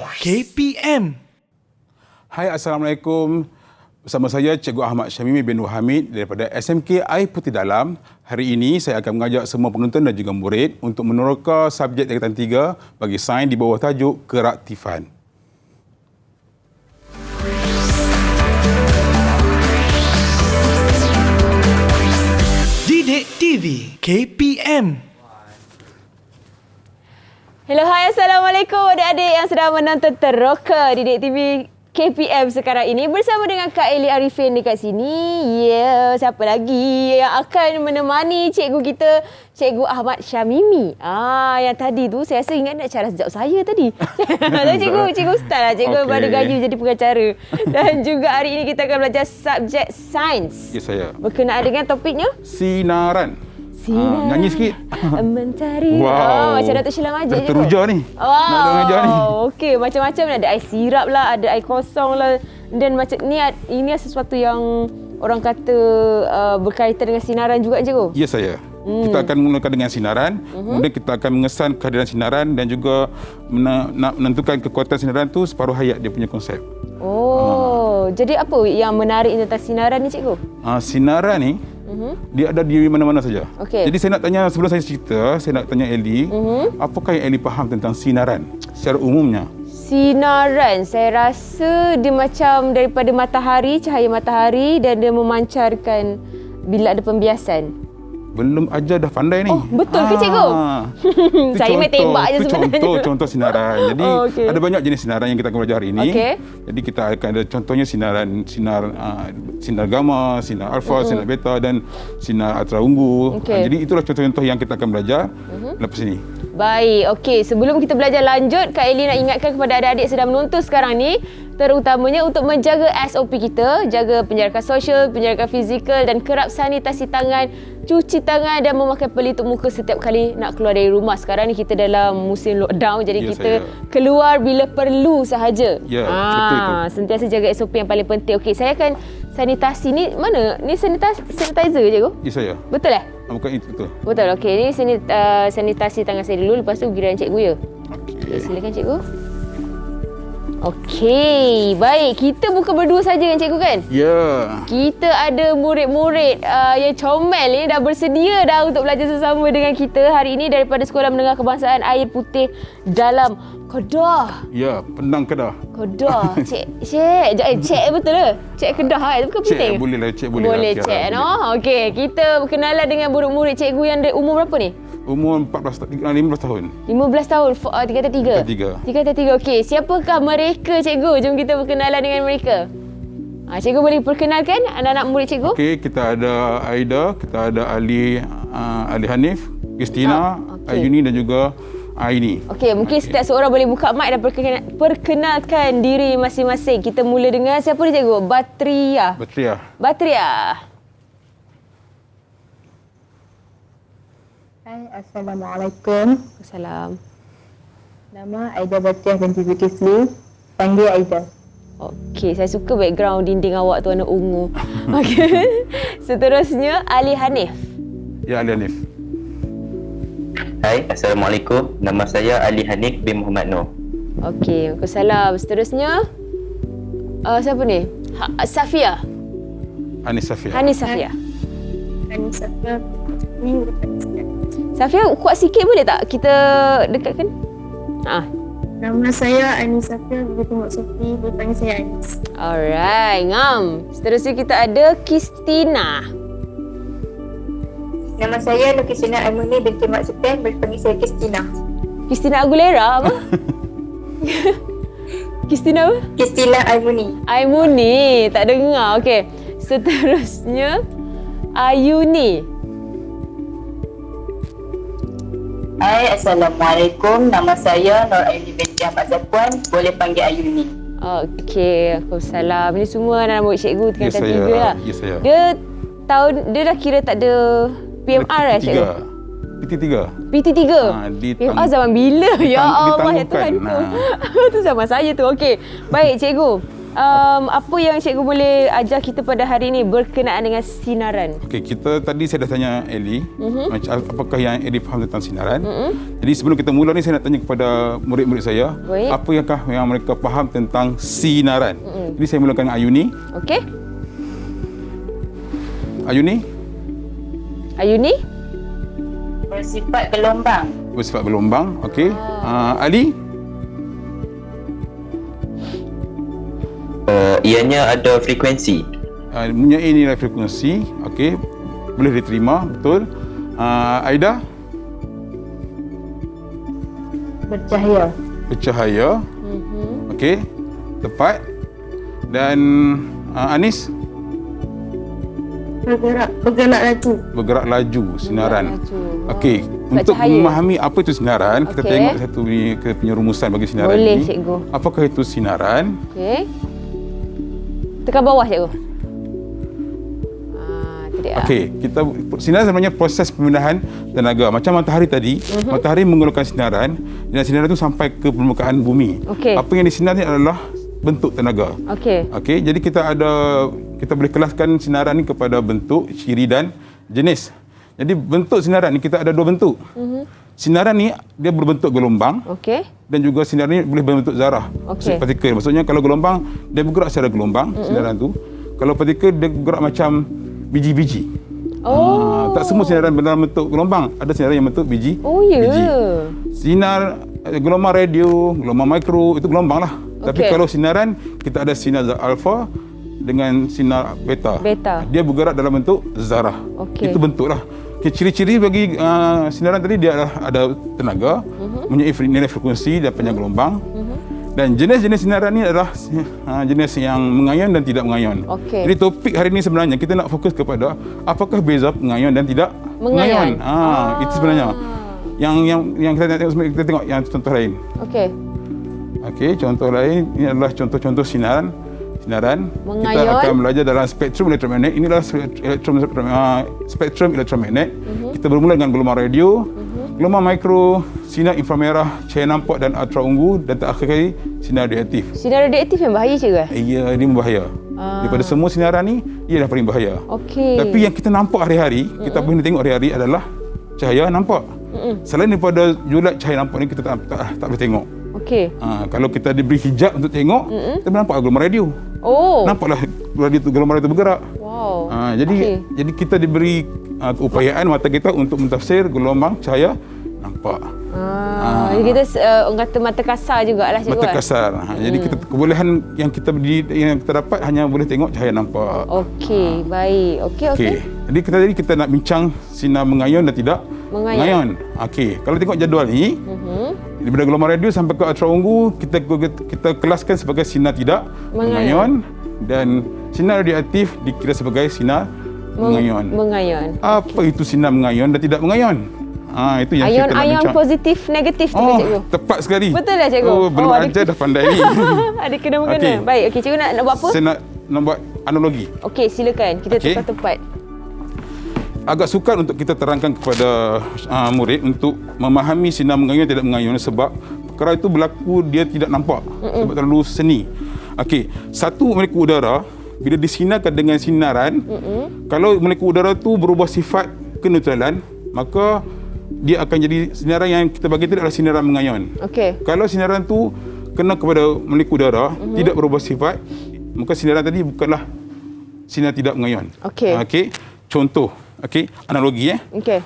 KPM. Hai, Assalamualaikum. Bersama saya Cikgu Ahmad Syamimi bin Nur Hamid daripada SMK Air Putih Dalam. Hari ini saya akan mengajak semua penonton dan juga murid untuk meneroka subjek tingkatan 3 bagi sains di bawah tajuk keraktifan. Didik TV KPM. Hello, hai, Assalamualaikum adik-adik yang sedang menonton Teroka Didik TV KPM sekarang ini bersama dengan Kak Eli Arifin dekat sini. Siapa lagi yang akan menemani cikgu kita, Cikgu Ahmad Syamimi. Yang tadi tu saya rasa ingat nak cara sejak saya tadi. Cikgu Ustaz lah, cikgu pada gaji jadi pengacara. Dan juga hari ini kita akan belajar subjek sains. Ya, saya. Berkenaan dengan topiknya Sinaran. Nyanyi sikit. Mentari. Wow. Macam Datuk Sheila Majid je. Teruja ni. Wow. Nak mengajar ni. Okey, macam-macam ada air sirap lah, ada air kosong lah. Dan macam ni, ini sesuatu yang orang kata berkaitan dengan sinaran juga, cikgu. Ya, saya. Kita akan mulakan dengan sinaran. Kemudian kita akan mengesan kehadiran sinaran dan juga nak menentukan kekuatan sinaran tu separuh hayat dia punya konsep. Jadi apa yang menarik tentang sinaran ni, cikgu? Sinaran ni dia ada di mana-mana saja. Okey. Jadi saya nak tanya, sebelum saya cerita, saya nak tanya Eli, apakah yang Eli faham tentang sinaran secara umumnya? Sinaran, saya rasa dia macam daripada matahari, cahaya matahari, dan dia memancarkan bila ada pembiasan. Belum aja dah pandai ni. Oh, betul ke, cikgu? Saya main tembak je sebenarnya. Contoh sinaran. Jadi ada banyak jenis sinaran yang kita akan belajar hari ini. Jadi kita akan ada contohnya sinar gamma, sinar alfa, sinar beta dan sinar ultraviolet. Jadi itulah contoh-contoh yang kita akan belajar lepas ini. Baik, okey. Sebelum kita belajar lanjut, Kak Eli nak ingatkan kepada adik-adik sedang menonton sekarang ni, terutamanya untuk menjaga SOP kita, jaga penjarakan sosial, penjarakan fizikal dan kerap sanitasi tangan, cuci tangan dan memakai pelitup muka setiap kali nak keluar dari rumah. Sekarang ni kita dalam musim lockdown, jadi kita keluar bila perlu sahaja. Ya, betul itu. Sentiasa jaga SOP yang paling penting. Okey, saya akan sanitasi ni, mana? Ni sanitizer je, cikgu? Ya, saya. Betul eh? Bukan itu, betul. Betul, okey. Ni sanitasi tangan saya dulu, lepas tu giliran cikgu ya. Okey. Silakan, cikgu. Okey, baik. Kita bukan berdua saja kan, cikgu kan? Ya. Kita ada murid-murid yang comel ni dah bersedia dah untuk belajar bersama dengan kita hari ini daripada Sekolah Menengah Kebangsaan Air Putih Dalam Kedah. Ya, Penang Kedah. Kedah. Cek betul ke? Cek Kedah itu bukan penting. Cek boleh lah, cek boleh. Boleh cek, no? Okey, kita berkenalan dengan murid-murid cikgu yang umur berapa ni? Umur 15 tahun. 15 tahun, tingkatan 3? Tingkatan 3, okey. Siapakah mereka, cikgu? Jom kita berkenalan dengan mereka. Cikgu boleh perkenalkan anak-anak murid cikgu? Okey, kita ada Aida, kita ada Ali Hanif, Christina, Ayuni dan juga Aini. Okey, mungkin setiap seorang boleh buka mic dan perkenalkan diri masing-masing. Kita mula dengan siapa ni, cikgu? Batria. Hai, Assalamualaikum. Assalam. Nama Aida Batriah binti Zulkifli. Panggil Aida. Okey, saya suka background dinding awak tu warna ungu. Okey. Seterusnya Ali Hanif. Ya, Ali Hanif. Hai, Assalamualaikum. Nama saya Ali Hanif bin Muhammad Noor. Okey, Waalaikumsalam. Seterusnya siapa ni? Safia. Anis Safia. Safia, kuat sikit boleh tak? Kita dekatkan. Nama saya Anis Safia binti Mak Sofi. Boleh panggil saya Anis. Alright, ngam. Seterusnya kita ada Christina. Nama saya Nukisina Aimuni binti Mak Sepen. Boleh panggil saya Christina. Christina Aguilera apa? Christina apa? Christina Aimuni. Tak dengar. Okey. Seterusnya Ayuni. Hai, Assalamualaikum. Nama saya Nur Aini binti Ahmad Zapuan. Boleh panggil Ayuni. Okey, Waalaikumsalam. Ini semua anak murid cikgu tingkatan 3 lah. Ya, saya. Dia dah kira tak ada PMR lah, cikgu? PT3. PMR zaman bila? Ya Allah, ya Tuhan tu. Tu zaman saya tu. Okey. Baik, cikgu. Apa yang cikgu boleh ajar kita pada hari ini berkenaan dengan sinaran? Okey, tadi saya dah tanya Ellie, macam apakah yang Ellie faham tentang sinaran. Jadi sebelum kita mula ni, saya nak tanya kepada murid-murid saya, Baik. apa yang mereka faham tentang sinaran. Jadi saya mulakan dengan Ayuni. Okey. Ayuni, Ayuni? Bersifat gelombang. bersifat gelombang. Okey. Ali, Ianya ada frekuensi. mempunyai nilai frekuensi. Okey, boleh diterima, betul. Aida, Bercahaya. bercahaya. Okey, tepat. Dan Anis, Bergerak laju. bergerak laju, sinaran. laju. Okey, Sebab untuk cahaya. memahami apa itu sinaran, kita Okey. tengok kita punya rumusan bagi sinaran Boleh, ini. cikgu. Apakah itu sinaran? Okey. Tekan bawah, cikgu. Itu dia. Okey, sinaran sebenarnya proses pemindahan tenaga. Macam matahari tadi, matahari mengeluarkan sinaran dan sinaran itu sampai ke permukaan bumi. Okey. Apa yang disinari adalah bentuk tenaga. Okey. Okey, jadi kita boleh kelaskan sinaran ni kepada bentuk, ciri dan jenis. Jadi bentuk sinaran ni kita ada dua bentuk. Sinaran ni dia berbentuk gelombang Okey. dan juga sinaran ni boleh berbentuk zarah. Okey. Partikel. Maksudnya kalau gelombang dia bergerak secara gelombang, sinaran tu. Kalau partikel dia bergerak macam biji-biji. Tak semua sinaran dalam bentuk gelombang. Ada sinaran yang bentuk biji. Oh, ya. Biji. Sinar gelombang radio, gelombang mikro itu gelombang lah. Tapi Okey. kalau sinaran kita ada sinar alfa dengan sinar beta. Beta. Dia bergerak dalam bentuk zarah. Okey. Itu bentuk lah. Okay, ciri-ciri bagi sinaran tadi dia ada tenaga, mempunyai nilai frekuensi dan panjang gelombang. Dan jenis-jenis sinaran ni adalah jenis yang mengayon dan tidak mengayon. Okey. Jadi topik hari ini sebenarnya kita nak fokus kepada apakah beza mengayon dan tidak Mengayon. Itu sebenarnya. Yang kita tengok yang contoh lain. Okey. Okey, contoh lain ini adalah contoh-contoh sinaran. Kita Mengayon. akan belajar dalam spektrum elektromagnet. Inilah spektrum elektromagnet. Kita bermula dengan gelombang radio, gelombang mikro, sinar inframerah, cahaya nampak dan ultra ungu dan terakhir kali sinar radioaktif. Sinar radioaktif yang bahaya, cikgu? Ya, ini berbahaya. Daripada semua sinaran ni, ia dah paling bahaya. Okey. Tapi yang kita nampak hari-hari, kita boleh tengok hari-hari adalah cahaya nampak. Selain daripada julat cahaya nampak ni, kita tak boleh tengok. Okey. Kalau kita diberi hijab untuk tengok, kita boleh nampak gelombang radio. Oh. Nampaklah gelombang radio itu bergerak. Wow. Jadi kita diberi keupayaan mata kita untuk mentafsir gelombang cahaya nampak. Jadi kita orang kata mata kasar jugalah, cikgu. Mata kasar. Jadi kebolehan yang kita dapat hanya boleh tengok cahaya nampak. Okey, baik. Okey. Jadi kita nak bincang sinar mengayon dan tidak mengayon. Okey, kalau tengok jadual ni, daripada gelombang radio sampai ke ultra ungu, kita kelaskan sebagai sinar tidak mengayon dan sinar radioaktif dikira sebagai sinar mengayon. Mengayon. Apa itu sinar mengayon dan tidak mengayon? Itu yang kita nak Ayon-ayon bincang. positif, negatif tu, cikgu. Tepat sekali. Betul lah, cikgu? Belum ajar dah pandai ni. Ada kena-mengena. Okey. Baik, cikgu nak buat apa? Saya nak buat analogi. Okey, silakan. Kita Okey. tukar tempat. Agak sukar untuk kita terangkan kepada murid untuk memahami sinar mengayon tidak mengayon sebab perkara itu berlaku dia tidak nampak sebab terlalu seni. Okey, satu molekul udara bila disinarkan dengan sinaran, kalau molekul udara tu berubah sifat keneutralan, maka dia akan jadi sinaran yang kita bagi itu adalah sinaran mengayon. Okey. Kalau sinaran tu kena kepada molekul udara, tidak berubah sifat, maka sinaran tadi bukanlah sinar tidak mengayon. Okey. Okey. Contoh, okey, analogi Okey.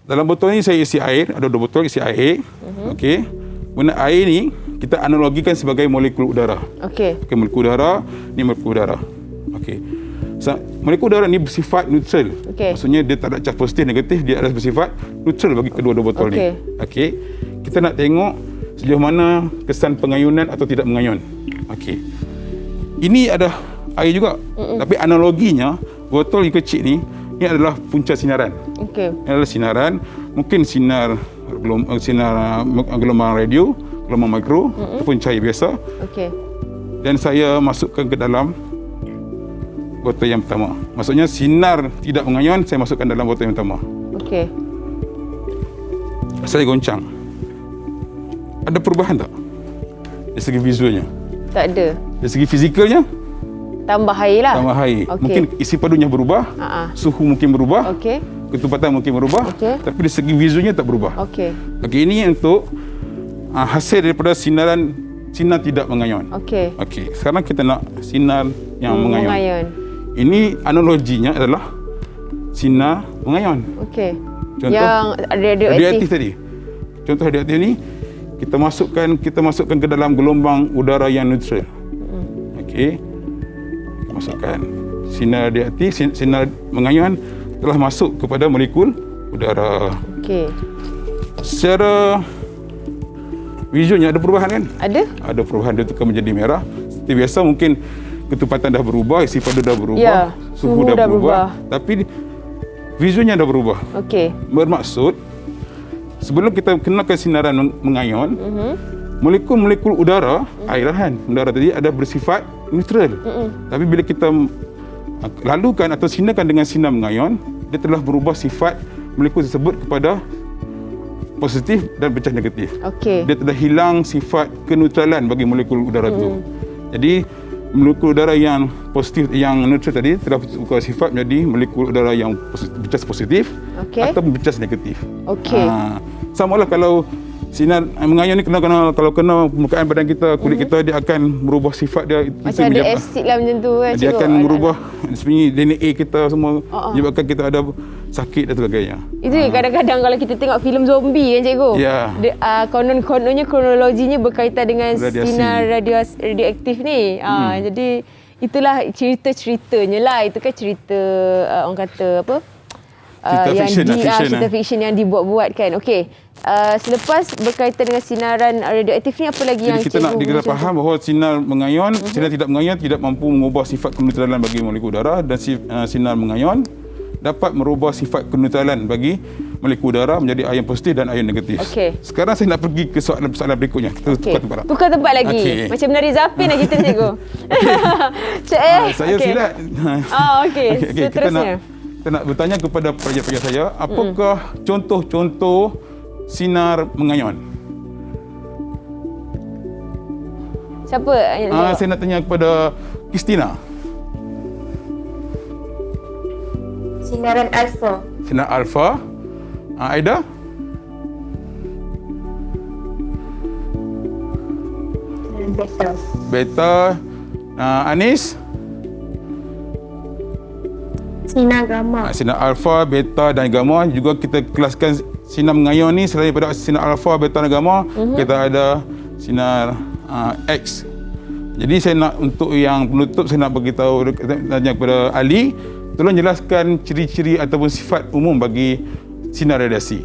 Dalam botol ni saya isi air, ada 2 botol isi air. Okey. Guna air ni kita analogikan sebagai molekul udara. Okey. Okey, molekul udara, ni molekul udara. Okey. Molekul udara ni bersifat neutral. Okey. Maksudnya dia tak ada charge positif negatif, dia adalah bersifat neutral bagi kedua-dua botol Okey. ni. Okey. Kita nak tengok sejauh mana kesan pengayunan atau tidak mengayon. Okey. Ini ada air juga. Tapi analoginya botol yang kecil ni adalah punca sinaran. Okey. Ini adalah sinaran, mungkin sinar gelombang radio, gelombang mikro ataupun cahaya biasa. Okey. Dan saya masukkan ke dalam botol yang pertama. Maksudnya sinar tidak mengayon saya masukkan dalam botol yang pertama. Okey. Saya goncang. Ada perubahan tak? Dari segi visualnya. Tak ada. Dari segi fizikalnya, Tambah air lah. tambah air. Okey. Mungkin isi padunya berubah, suhu mungkin berubah, Okey. ketempatan mungkin berubah, Okey. tapi dari segi visualnya tak berubah. Okey. Okey, ini untuk hasil daripada sinar tidak mengayon. Okey. Okey, sekarang kita nak sinar yang mengayon. Mengayon. Ini analoginya adalah sinar mengayon. Okey. Contoh, Yang radioaktif. radioaktif tadi. Contoh radioaktif ni kita masukkan ke dalam gelombang udara yang neutral. Okey. Kita masukkan sinar radioaktif, sinar mengayon telah masuk kepada molekul udara. Okey. Secara visualnya ada perubahan kan? Ada? Ada perubahan, dia tukar menjadi merah. Seperti biasa mungkin ketepatan dah berubah, isi padu dah berubah, Ya, suhu dah berubah. Tapi visualnya dah berubah. Okey. Bermaksud sebelum kita kenakan sinaran mengayon, molekul-molekul udara, airan udara tadi ada bersifat neutral. Tapi bila kita lalukan atau sinarkan dengan sinar mengayon, dia telah berubah sifat molekul tersebut kepada positif dan pecah negatif. Okey. Dia telah hilang sifat keneutralan bagi molekul udara itu. Jadi molekul udara yang positif, yang neutral tadi telah berubah sifat menjadi molekul udara yang bercas positif atau bercas negatif. Okey. Samalah kalau sinar mengayon ni kalau kena permukaan badan kita, kulit kita, dia akan merubah sifat dia. Macam ada asid lah macam tu kan. Dia cikgu? akan merubah sebenarnya DNA kita semua, menyebabkan kita ada sakit dan sebagainya. Itu kadang-kadang kalau kita tengok filem zombie kan cikgu. Ya. Konon-kononnya kronologinya berkaitan dengan Radiasi. sinar radioaktif ni. Jadi itulah cerita-ceritanya lah. Itu kan cerita orang kata apa? Cerita fiction lah, cerita fiction yang dibuat-buat kan. Okey. Selepas berkaitan dengan sinaran radioaktif ni apa lagi yang Jadi kita nak kita faham bahawa sinar mengayon, sinar tidak mengayon tidak mampu mengubah sifat keneutralan bagi molekul udara, dan sinar mengayon dapat merubah sifat keneutralan bagi molekul udara menjadi ion positif dan ion negatif. Okey. Sekarang saya nak pergi ke soalan berikutnya. Kita tukar tempat. Tukar tempat lagi. Okey. Macam menari zapin lah kita cikgu. Saya silat. Okey. Seterusnya. Kita nak bertanya kepada pelajar-pelajar saya, apakah contoh-contoh sinar mengayon? Siapa yang jawab? Saya nak tanya kepada Kristina. Sinaran alfa. Sinar alfa. Aida? Sinaran beta. Beta. Anis? Sinar gamma. Sinar alfa, beta dan gamma. Juga kita kelaskan sinar mengayon ni selain daripada sinar alfa, beta dan gamma, kita ada sinar X. Jadi saya nak untuk yang penutup, saya nak beritahu, tanya kepada Ali, tolong jelaskan ciri-ciri ataupun sifat umum bagi sinar radiasi.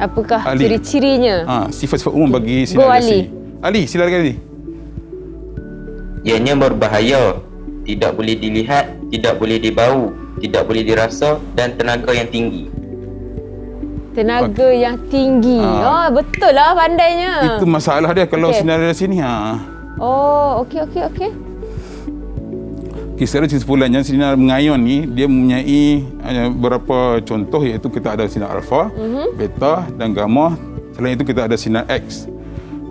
Apakah Ali. ciri-cirinya? Sifat-sifat umum bagi sinar radiasi. Ali, silakan Ali. Ianya berbahaya, tidak boleh dilihat, tidak boleh dibau, tidak boleh dirasa dan tenaga yang tinggi. Tenaga yang tinggi. Betul lah pandainya. Itu masalah dia kalau sinar radiasi ni. Okey. Secara kesimpulannya, sinar mengayon ni dia mempunyai beberapa contoh, iaitu kita ada sinar alfa, beta dan gamma. Selain itu kita ada sinar X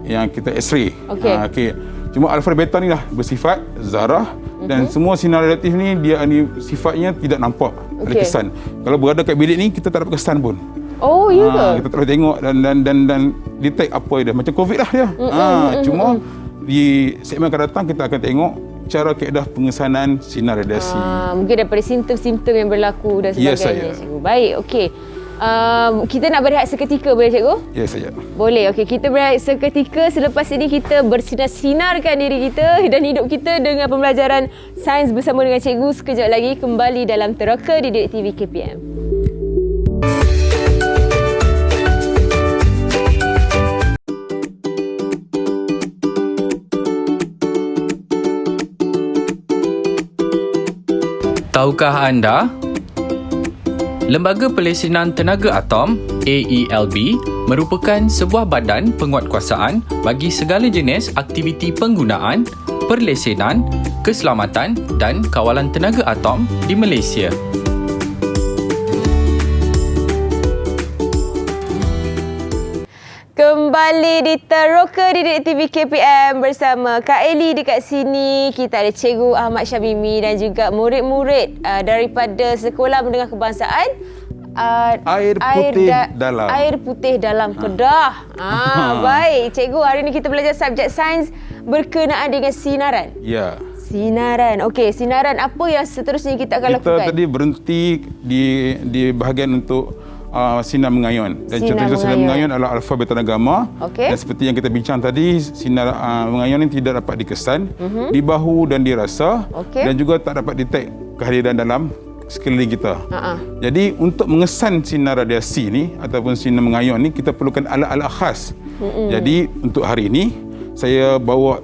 yang kita X-ray. Okey. Cuma alfa dan beta ni lah bersifat zarah, dan semua sinar radioaktif ni dia ni sifatnya tidak nampak, ada kesan. Kalau berada kat bilik ni kita tak dapat kesan pun. Oh, ya ke? Kita tak boleh tengok dan detect apa dia. Macam COVID lah dia. Cuma di segmen akan datang kita akan tengok cara kaedah pengesanan sinar radiasi. Mungkin daripada simptom-simptom yang berlaku dan Ya, sebagainya. saya. Cikgu. Baik, okey. Kita nak berehat seketika boleh cikgu? Ya, saya. Boleh, okey. Kita berehat seketika. Selepas ini kita bersinar-sinarkan diri kita dan hidup kita dengan pembelajaran sains bersama dengan cikgu. Sekejap lagi kembali dalam Teroka di Didik TV KPM. Tahukah anda? Lembaga Pelesenan Tenaga Atom AELB merupakan sebuah badan penguatkuasaan bagi segala jenis aktiviti penggunaan, perlesenan, keselamatan dan kawalan tenaga atom di Malaysia. kembali di Teroka Didik TV KPM bersama Kak Eli dekat sini. Kita ada Cikgu Ahmad Syamimi dan juga murid-murid daripada Sekolah Menengah Kebangsaan Air Putih Dalam. Air Putih Dalam Kedah. Baik, Cikgu, hari ini kita belajar subjek sains berkenaan dengan sinaran. Ya. Sinaran. Okey, sinaran apa yang seterusnya kita akan lakukan? Kita tadi berhenti di bahagian untuk sinar mengayun. Dan contoh sinar mengayun adalah alfa, beta dan gamma. Okey. Dan seperti yang kita bincang tadi, sinar mengayun ini tidak dapat dikesan di bahu dan dirasa, dan juga tak dapat detect kehadiran dalam sekeliling kita. Jadi untuk mengesan sinar radiasi ni ataupun sinar mengayun ni, kita perlukan alat-alat khas. Jadi untuk hari ini saya bawa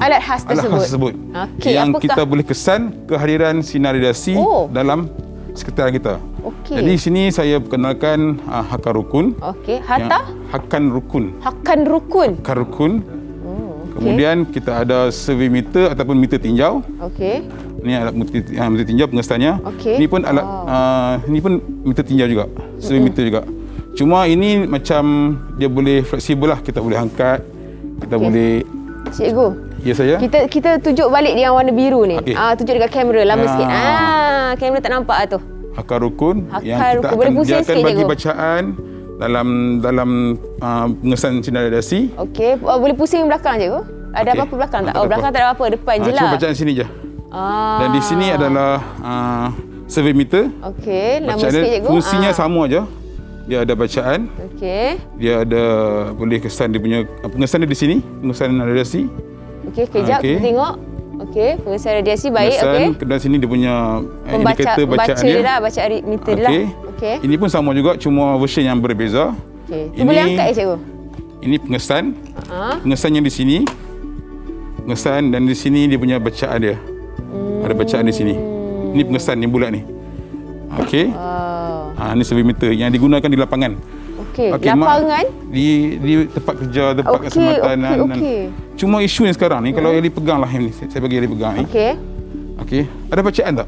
alat khas tersebut. Okey, yang apakah? kita boleh kesan kehadiran sinar radiasi dalam sekitaran kita. Okey. Jadi sini saya perkenalkan Hakan Rukun. Okey, Hatta? Hakan Rukun. Hakan Rukun. Hakan Rukun. Kemudian kita ada survey meter ataupun meter tinjau. Okey. Ini alat meter tinjau pengesannya. Okey. Ini pun alat ini pun meter tinjau juga. Survey meter juga. Cuma ini macam dia boleh fleksibel lah, kita boleh angkat, kita boleh. Cikgu. Ya saya. Kita tunjuk balik dia yang warna biru ni. Okey. Tunjuk dekat kamera lama sikit. Kamera tak nampak tu. Hakan Rukun yang Hakan kita Rukun. Boleh akan, pusing dia akan sikit, bagi cikgu? bacaan dalam pengesan sinar radiasi. Okey, boleh pusing belakang cikgu? Ada Okey. apa-apa belakang tak? Tak ada Belakang apa. tak ada apa, depan je Cuma lah. bacaan sini je. Dan di sini adalah survey meter. Okey, lama Bacaan sikit dia cikgu. fungsinya sama aja. Dia ada bacaan, Okey. dia ada boleh kesan dia punya pengesan dia di sini, pengesan radiasi. Okey, kejap Okey. kita tengok. Okey, pengesan radiasi baik. Okey. Pengesan dan sini dia punya indikator bacaan baca dia. dia lah, baca meter dia lah. Okey. Okey. Ini pun sama juga, cuma version yang berbeza. Okey. Tu boleh angkat ya cikgu? Ini pengesan. Pengesan yang di sini. Pengesan dan di sini dia punya bacaan dia. Ada bacaan di sini. Ini pengesan ni bulat ni. Okey. Ini survey meter yang digunakan di lapangan. Okey, Okey, lapangan? Di tempat kerja, tempat Okey, kesematanan. okey. Cuma isu yang sekarang ni, kalau Eli pegang lah ini, saya bagi Eli pegang ni. Okey. Okey. Ada bacaan tak?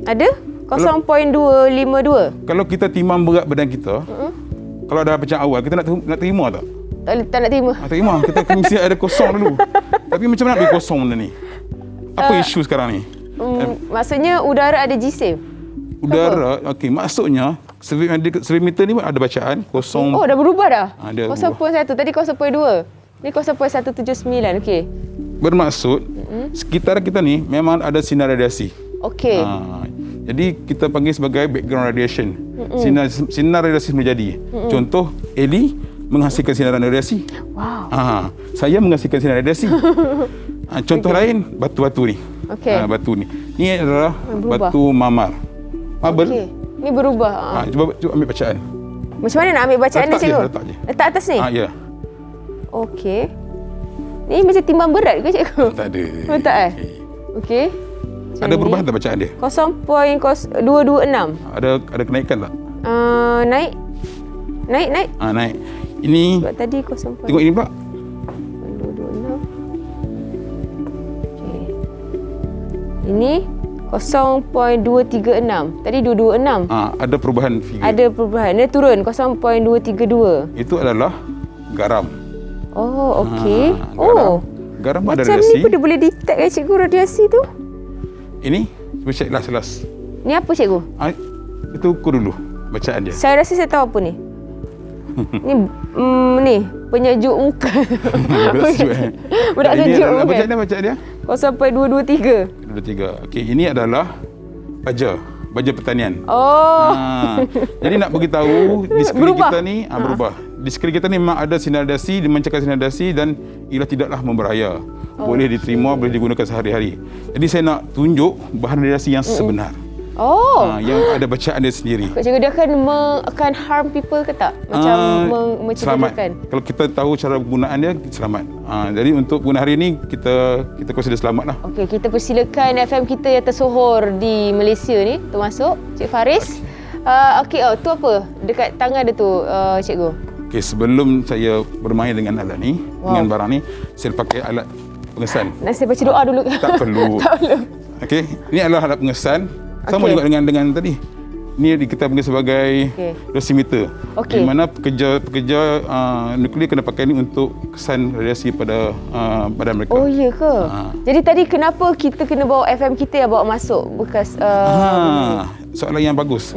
Ada? 0.252. Kalau kita timbang berat badan kita, kalau ada bacaan awal, kita nak terima tak? Tak nak terima. Tak terima. Kita mesti ada kosong dulu. Tapi macam mana boleh kosong benda ni? Apa isu sekarang ni? Maksudnya udara ada jisim. Udara, okey, maksudnya survey meter ni pun ada bacaan kosong. Oh, dah berubah dah? Dia 0.1. Tadi 0.2. Ni 0.179. Okey. Bermaksud, sekitar kita ni memang ada sinar radiasi. Okey. Jadi kita panggil sebagai background radiation. Sinar radiasi menjadi. Contoh, Eli menghasilkan sinaran radiasi. Wow. Saya menghasilkan sinar radiasi. Contoh lain, batu-batu ni. Okey. Batu ni. Ni adalah berubah. batu marmer. Marble. Okey. Ni berubah. Cuba ambil bacaan. Macam mana nak ambil bacaan ni Letak je, cikgu? letak je. Letak atas ni? Ya. Okey. Ni macam timbang berat ke cikgu? Tak ada. Oh, tak eh? Okey. Macam Ada ni. perubahan tak bacaan dia? 0.226. Ada kenaikan tak? Naik. Naik. Naik. Ini Sebab tadi 0.226. tengok ini pula. Okey. Ini 0.236. Tadi 226. Ada perubahan figure. Ada perubahan. Dia turun 0.232. Itu adalah garam. Oh, okey. Garam ada Macam radiasi. ni pun dia boleh detect cikgu radiasi tu. Ini cuba check las. Ni apa cikgu? Itu ukur dulu bacaan dia. Saya rasa saya tahu apa ni. Ni penyejuk muka. Budak sejuk. Budak Ini sejuk adalah muka. bacaan dia? 0.223. 23. Okey, ini adalah baja pertanian. Oh. Jadi nak bagi tahu di sekeliling Berubah. kita ni berubah. Di sekeliling kita ni memang ada sinar radiasi, dimancarkan sinar radiasi dan ia tidaklah memberbahaya. Boleh diterima, boleh digunakan sehari-hari. Jadi saya nak tunjuk bahan radiasi yang sebenar. Yang ada bacaan dia sendiri. Cikgu, dia akan harm people ke tak? Macam selamat. mencederakan. Kalau kita tahu cara penggunaan dia, selamat. Jadi untuk guna hari ini kita consider selamat lah. Okey, kita persilakan FM kita yang tersohor di Malaysia ni, termasuk Cik Faris. Okey, tu apa? Dekat tangan dia tu, cikgu. Okey, sebelum saya bermain dengan alat ni, dengan barang ni, saya pakai alat pengesan. Nak saya baca doa dulu. Tak perlu. Tak perlu. Okey, ini adalah alat pengesan. Sama juga dengan tadi. Ni kita panggil sebagai dosimeter. Okey. Di mana pekerja nuklear kena pakai ni untuk kesan radiasi pada badan mereka. Oh, ya ke? Jadi tadi kenapa kita kena bawa FM kita yang bawa masuk bekas... Soalan yang bagus.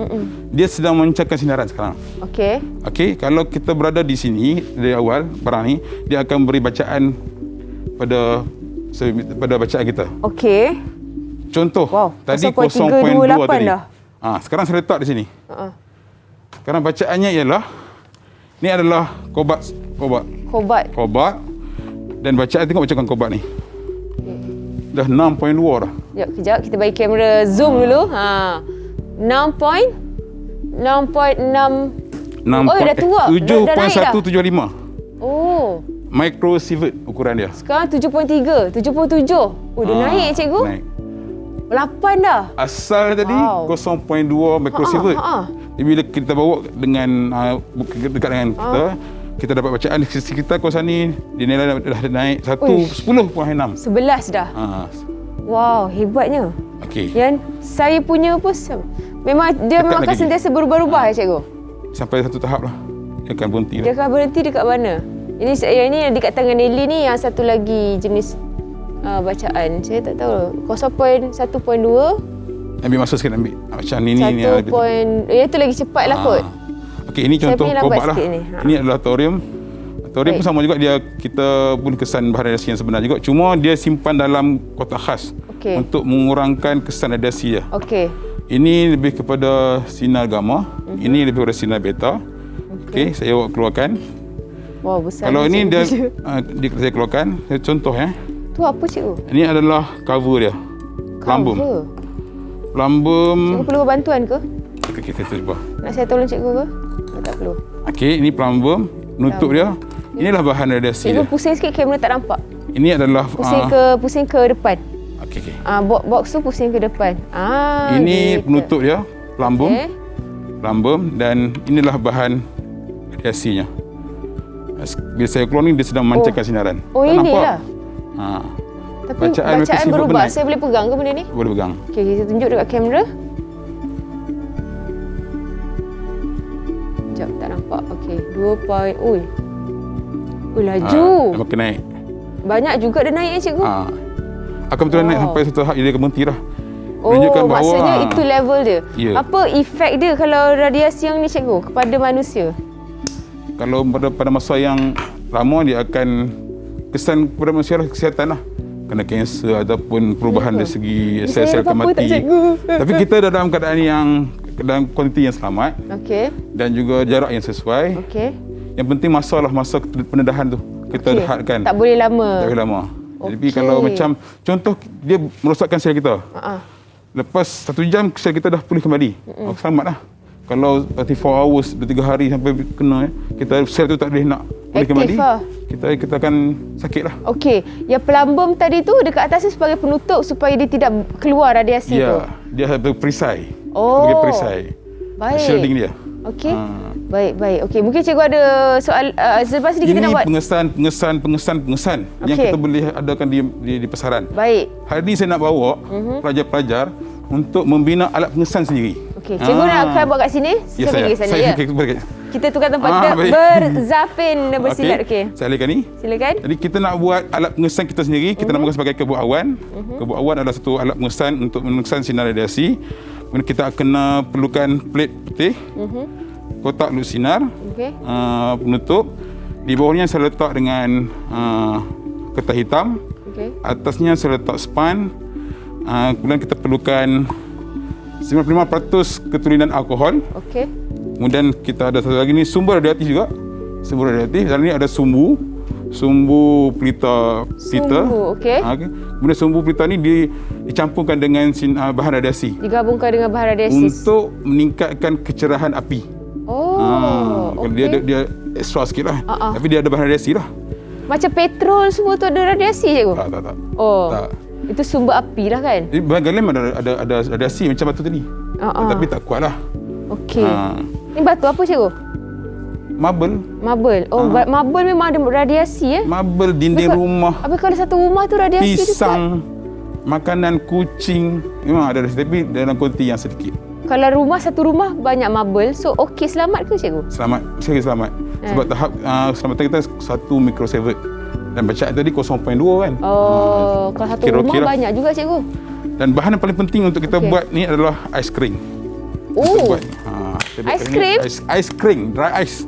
Dia sedang memancarkan sinaran sekarang. Okey. Okey, kalau kita berada di sini dari awal barang ni, dia akan beri bacaan pada bacaan kita. Okey. Contoh, Wow, tadi 0.328 0.2 tadi. dah. Sekarang saya letak di sini. Sekarang bacaannya ialah, ni adalah kobat. Kobat. Dan bacaan, tengok bacaan kobat ni. Dah 6.2 dah. Kejap, kita bagi kamera zoom dulu. 6.6. Oh, dah tua. Dah naik dah. 7.175. Oh. Microsievert ukuran dia. Sekarang 7.3, 77. Oh, dah naik cikgu. Naik. 8 dah. Asal tadi 0.2 microsievert. Jadi bila kita bawa dengan dekat dengan kita dapat bacaan di sisi kita kawasan ni dinilai dah naik 10.6. 11 dah. Wow, hebatnya. Okey. Yang saya punya pun memang dia Dekat memang akan lagi. sentiasa berubah-ubah ya cikgu. Sampai satu tahap lah. Dia akan berhenti Dia lah. akan berhenti dekat mana? Yang ini yang dekat tangan Nelly ni, yang satu lagi jenis bacaan. Saya tak tahu. 0.1.2. Ambil masa sikit ambil. Macam ni. 1. Itu lagi cepat lah kot. Okey, ini Saya contoh punya lambat kobat lah. sikit ni. Ini adalah thorium. Thorium pun sama juga, dia kita pun kesan bahan radiasi yang sebenar juga. Cuma dia simpan dalam kotak khas untuk mengurangkan kesan radiasi dia. Okey. Ini lebih kepada sinar gamma. Ini lebih kepada sinar beta. Okey, saya keluarkan. Wow, besar. Kalau ini dia, cikgu. saya keluarkan. Contoh Tu apa cikgu? Ini adalah cover dia. Pelambung. Pelambung. Cikgu perlu bantuan ke? Okey, kita cuba. Nak saya tolong cikgu ke? Tak perlu. Okey, ini pelambung. Nutup dia. Inilah bahan radiasi Cikgu dia. pusing sikit, kamera tak nampak. Ini adalah Pusing ke depan. Okey. Box tu pusing ke depan. Ini gitu. penutup dia, pelambung. Okey. Pelambung, dan inilah bahan radiasinya. Bila saya keluar ni, dia sedang memancarkan sinaran. Oh, tak inilah. nampak? Tapi Bacaan bacaan berubah. benar. Saya boleh pegang ke benda ni? Boleh pegang. Okey, kita tunjuk dekat kamera. Sekejap, tak nampak. Okey, 2. Ui, laju. Makin naik. Banyak juga dia naik cikgu. Akan betul naik sampai satu tahap dia akan berhenti dah. Oh, Menunjukkan bahawa, maksudnya itu level dia. Ya. Apa efek dia kalau radiasi yang ni cikgu kepada manusia? Kalau pada masa yang lama, dia akan kesan kepada manusia lah, kesihatan lah. Kena kanser ataupun perubahan dari segi sel-sel akan apa-apa tak, mati. cikgu? Tapi kita dah dalam keadaan yang dalam kuantiti yang selamat Okey. dan juga jarak yang sesuai. Okey. Yang penting masa pendedahan tu kita hadkan. Tak boleh lama. Tak boleh lama. Jadi Okey. kalau macam contoh dia merosakkan sel kita. Lepas 1 jam sel kita dah pulih kembali. Selamatlah. Kalau 24 hours, 2-3 hari sampai kena, kita sel tu tak boleh nak pulih Aktif kembali. lah. Kita akan sakitlah. Okey, yang pelambung tadi tu dekat atas tu sebagai penutup supaya dia tidak keluar radiasi tu. Ya, dia ada perisai. Oh. Sebagai perisai. Baik. Shielding dia. Okey. Baik. Okey, mungkin cikgu ada soal selepas ni kita Ini nak buat. pengesan yang Okey. kita boleh adakan di pasaran. Baik. Hari ini saya nak bawa pelajar-pelajar untuk membina alat pengesan sendiri. Okey, cikgu nak akan buat kat sini. Saya pergi ke sana ya. Kita tukar tempat kita baik. berzapin bersilat. Okey. Saya alihkan ni. Silakan. Jadi kita nak buat alat pengesan kita sendiri. Kita namakan sebagai kebun awan. Kebun awan adalah satu alat pengesan untuk mengesan sinar radiasi. Kemudian kita kena perlukan plate putih, kotak luk sinar, Okey. penutup. Di bawahnya saya letak dengan kertas hitam. Okey. Atasnya saya letak span. Kemudian kita perlukan 95% keturunan alkohol. Okey. Kemudian kita ada satu lagi ni sumber radioaktif juga. Sumber radioaktif. Dan ni ada sumbu pelita. Sumbu, okey. Kemudian sumbu pelita ni dicampurkan dengan bahan radiasi Digabungkan dengan bahan radiasi. untuk meningkatkan kecerahan api. Oh, okey. Dia extra sikit lah. Tapi dia ada bahan radiasi lah. Macam petrol semua tu ada radiasi cikgu? Tak. Oh. Tak. Itu sumber api lah kan? Jadi bahan gallium ada radiasi macam batu tadi. Tapi tak kuat lah. Okey. Ni batu apa cikgu? Marble. Marble. Oh, marble memang ada radiasi Marble, dinding rumah, Habis kalau satu rumah tu radiasi dia kuat. pisang, makanan kucing, memang ada radiasi tapi dalam kuantiti yang sedikit. Kalau satu rumah banyak marble, so okey selamat ke cikgu? Selamat, sekali selamat. Sebab tahap keselamatan kita 1 mikrosievert. Dan bacaan tadi 0.2 kan. Oh, kalau satu rumah banyak juga cikgu. Dan bahan yang paling penting untuk kita buat ni adalah ais kering. Oh, ais krim? Ais kering, dry ice.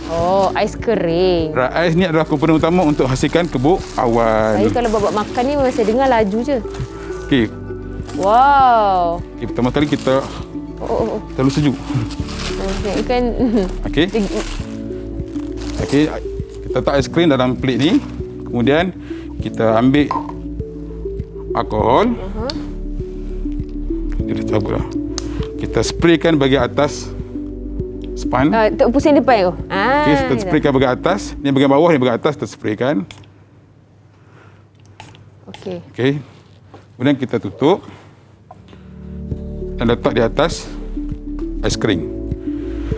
Oh, ais kering. Dry ice ni adalah komponen utama untuk hasilkan kebuk awan. Saya kalau buat makan ni memang saya dengar laju je. Okey. Wow. Okay, pertama kali kita terlalu sejuk. Okay, kan. Okey. Okey, kita letak ais krim dalam pelik ni. Kemudian kita ambil alkohol. Dia tak apa. Kita spraykan bahagian atas span. Tok pusing depan tu. Okey, kita spraykan bahagian atas. Ni bahagian bawah, ni bahagian atas kita spraykan. Okey. Okey. Kemudian kita tutup dan letak di atas ais krim.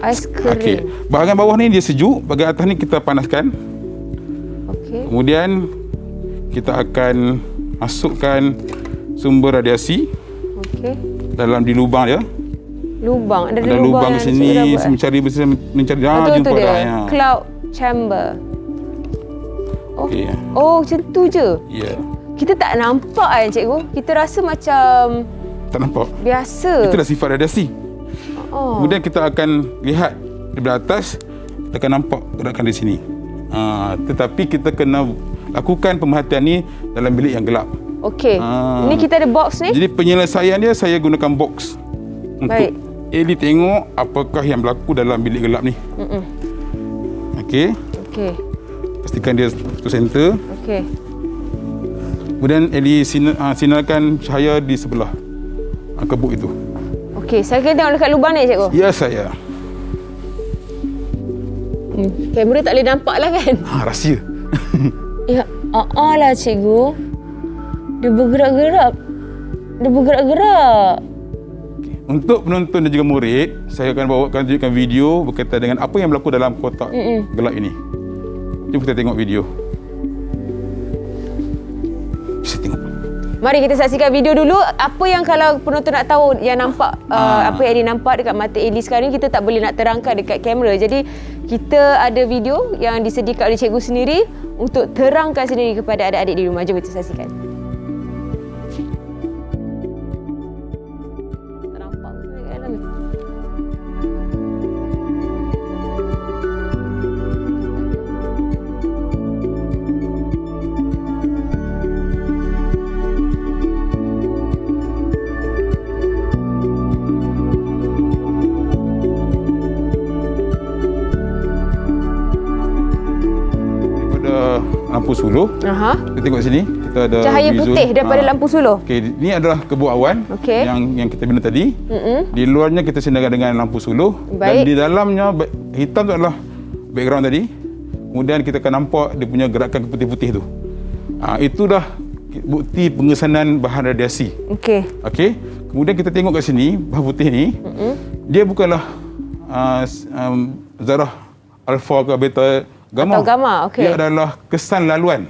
Ais krim. Okey. Bahagian bawah ni dia sejuk, bahagian atas ni kita panaskan. Okey. Kemudian kita akan masukkan sumber radiasi dalam di lubang dia. Lubang. Ada lubang di sini mencari jumpa dah. Cloud chamber. Okey. Oh, macam tu je. Ya. Yeah. Kita tak nampak kan cikgu? Kita rasa macam tak nampak. Biasa. Itulah sifat radiasi. Kemudian kita akan lihat daripada atas, kita akan nampak gerakan di sini. Tetapi kita kena lakukan pemerhatian ni dalam bilik yang gelap. Okey. Ini kita ada box ni. Jadi penyelesaian dia saya gunakan box untuk Eli tengok apakah yang berlaku dalam bilik gelap ni. Okey. Okey. Pastikan dia to center. Okey. Kemudian Eli sinarkan cahaya di sebelah kebuk itu. Okey, saya kena tengok dekat lubang ni cikgu? Ya, saya. Kamera tak boleh nampak lah kan? Rahsia. Ya, lah cikgu. Dia bergerak-gerak. Untuk penonton dan juga murid, saya akan bawakan tunjukkan video berkaitan dengan apa yang berlaku dalam kotak gelap ini. Jom kita tengok video. Kita tengok. Mari kita saksikan video dulu. Apa yang kalau penonton nak tahu yang nampak, apa yang Eli nampak dekat mata Eli sekarang ni, kita tak boleh nak terangkan dekat kamera. Jadi kita ada video yang disediakan oleh cikgu sendiri untuk terangkan sendiri kepada adik-adik di rumah. Jom kita saksikan. Lampu suluh. Kita tengok sini, kita ada cahaya putih daripada lampu suluh. Okey, ini adalah kebuk awan yang kita bina tadi. Di luarnya kita sinarkan dengan lampu suluh. Dan di dalamnya hitam tu adalah background tadi. Kemudian kita akan nampak dia punya gerakan putih-putih tu. Itulah bukti pengesanan bahan radiasi. Okey. Kemudian kita tengok kat sini, bahan putih ni, dia bukanlah zarah alfa ke beta gamma. Atau gamma, okey. Dia adalah kesan laluan.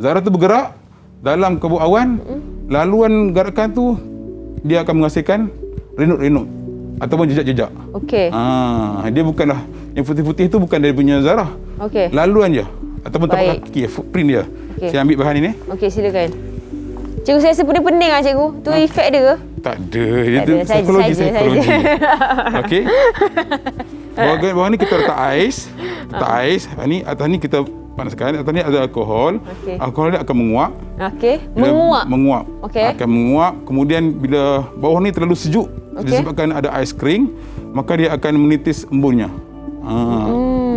Zarah tu bergerak dalam kebuk awan, laluan gerakan tu dia akan menghasilkan renut-renut ataupun jejak-jejak. Okey. Dia bukanlah yang putih-putih tu bukan dia punya zarah. Okey. Laluan je ataupun tapak kaki, footprint dia. Saya ambil bahan ini. Okey, silakan. Cikgu, saya rasa pening-pening lah cikgu. Tu efek dia ke? Tak ada. Itu psikologi. Okey. Bawah ni kita letak ais. Atas ni kita panaskan. Atas ni ada alkohol. Alkohol ni akan menguap. Menguap. Akan menguap. Kemudian bila bawah ni terlalu sejuk disebabkan ada ais kering, maka dia akan menitis embunnya.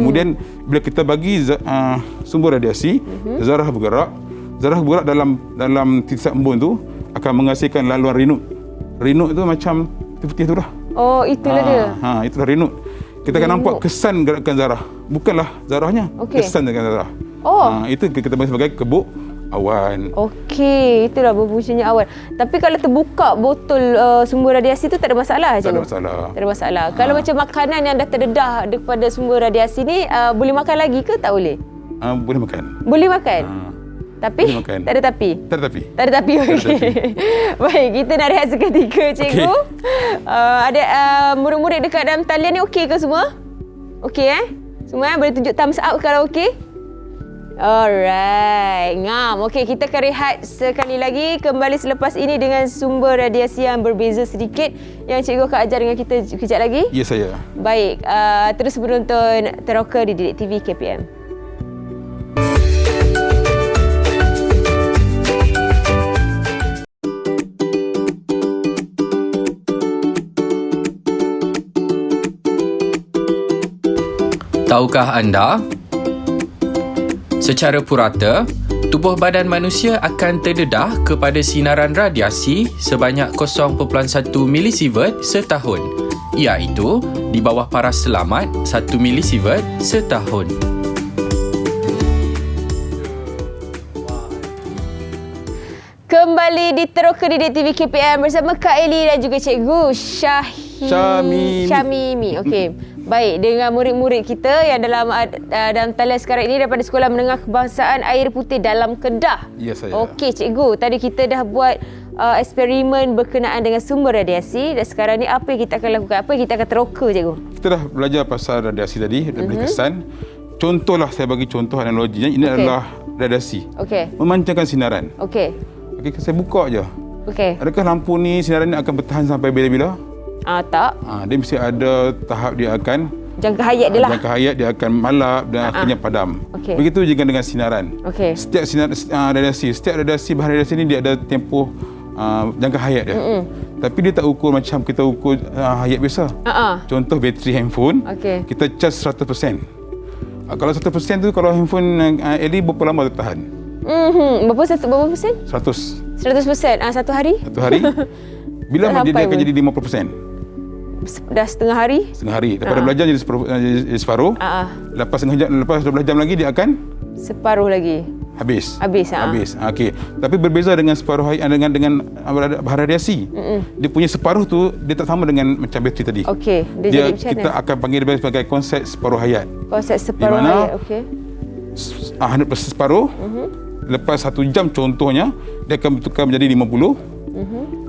Kemudian bila kita bagi sumber radiasi, zarah bergerak dalam titisan embun tu akan menghasilkan laluan renut. Renut tu macam putih-putih tu lah. Oh, itulah dia. Itulah renut. Kita akan nampak kesan gerakan zarah. Bukanlah zarahnya, kesan gerakan zarah. Itu kita panggil sebagai kebuk awan. Okey, itulah berfungsinya awan. Tapi kalau terbuka botol sumber radiasi tu tak ada masalah cikgu? Tak ada masalah. Tak ada masalah. Kalau macam makanan yang dah terdedah daripada sumber radiasi ni, boleh makan lagi ke tak boleh? Boleh makan. Boleh makan? Tapi? Boleh makan. Tak ada tapi? Tak ada tapi. Tak ada tapi, okey. Baik, kita nak rehat seketika, cikgu. Ada murid-murid dekat dalam talian ni okey ke semua? Okey Semua boleh tunjuk thumbs up kalau okey? Alright, ngam. Okey, kita akan rehat sekali lagi. Kembali selepas ini dengan sumber radiasi yang berbeza sedikit yang cikgu akan ajar dengan kita kejap lagi. Ya, saya. Baik, terus menonton Teroka di Didik TV KPM. Tahukah anda, secara purata, tubuh badan manusia akan terdedah kepada sinaran radiasi sebanyak 0.1 milisievert setahun, iaitu di bawah paras selamat 1 milisievert setahun. Kembali di Teroka Didik TV KPM bersama Kak Eli dan juga Cikgu Syamimi. Okey. Baik, dengan murid-murid kita yang dalam talian sekarang ini daripada Sekolah Menengah Kebangsaan Air Putih dalam Kedah. Ya, saya. Okey, Cikgu. Tadi kita dah buat eksperimen berkenaan dengan sumber radiasi dan sekarang ni apa yang kita akan lakukan? Apa yang kita akan teroka, Cikgu? Kita dah belajar pasal radiasi tadi, beri kesan. Contohlah, saya bagi contoh analoginya. Ini adalah radiasi. Okey. Memancarkan sinaran. Okey. Okey, saya buka je. Okey. Adakah lampu ni, sinaran ni akan bertahan sampai bila-bila? Tak. Dia mesti ada tahap dia akan Jangka hayat dia lah. jangka hayat dia akan malap dan akhirnya padam. Okey. Begitu juga dengan sinaran. Okey. Setiap setiap bahan radiasi ni dia ada tempoh jangka hayat dia. Tapi dia tak ukur macam kita ukur hayat biasa. Contoh bateri handphone, Okey. kita charge 100%. Kalau 100% tu, kalau handphone LED berapa lama dia tahan? Berapa persen? 100. 100%. Satu hari? Satu hari. Bila Tak dia sampai akan pun. jadi 50%? Dah setengah hari? Setengah hari. Daripada belajar jadi separuh. Lepas setengah jam, lepas 12 jam lagi dia akan Separuh lagi. habis. Habis. Okey. Tapi berbeza dengan separuh hayat dengan bahan radiasi. Dia punya separuh tu dia tak sama dengan macam bateri tadi. Okey. Dia jadi macam kita mana? akan panggil dia sebagai konsep separuh hayat. Konsep separuh Di mana hayat. Okey. 100% separuh. Lepas 1 jam contohnya dia akan bertukar menjadi 50.